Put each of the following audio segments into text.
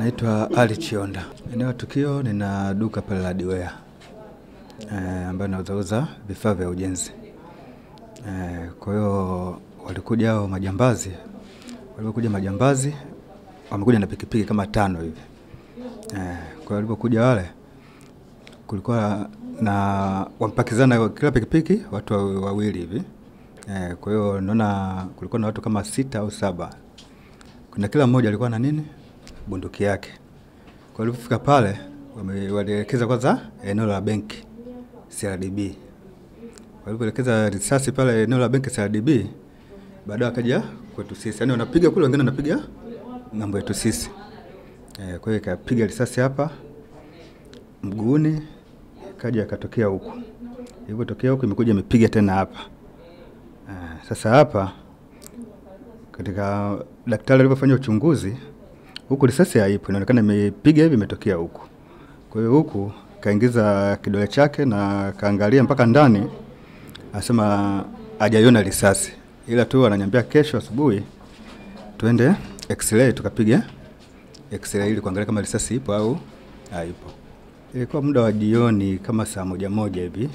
Naitwa Ali Chionda. Eneo tukio nina duka pale la hardware ambayo nauza vifaa vya ujenzi. Kwa hiyo walikuja hao majambazi. Walipokuja majambazi wamekuja na pikipiki kama 5 hivi. Kwa hiyo walipokuja wale kulikuwa na wampakizana kila pikipiki watu wawili hivi. Kwa hiyo naona kulikuwa na watu kama 6 au 7. Kuna kila mmoja alikuwa na nini? Bunduki yake. Kwa walipofika pale walielekeza kwanza eneo la benki CRDB. Walipoelekeza risasi pale eneo la benki CRDB, baadaye akaja kwetu sisi. Yaani wanapiga kule, wengine wanapiga ngambo yetu sisi. Kwa hiyo ikapiga risasi hapa mguuni, kaja akatokea huko. Ilipotokea huko imekuja imepiga tena hapa. Sasa hapa katika daktari alipofanya uchunguzi, huku risasi haipo, inaonekana imepiga hivi imetokea huku. Kwa hiyo huku kaingiza kidole chake na kaangalia mpaka ndani, asema hajaiona risasi. Ila tu ananiambia kesho asubuhi tuende X-ray tukapiga X-ray ili kuangalia kama risasi ipo au haipo. Ilikuwa muda wa jioni kama saa 1:00 hivi.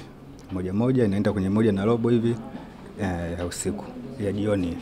1:00 inaenda kwenye 1:15 hivi ya usiku ya jioni.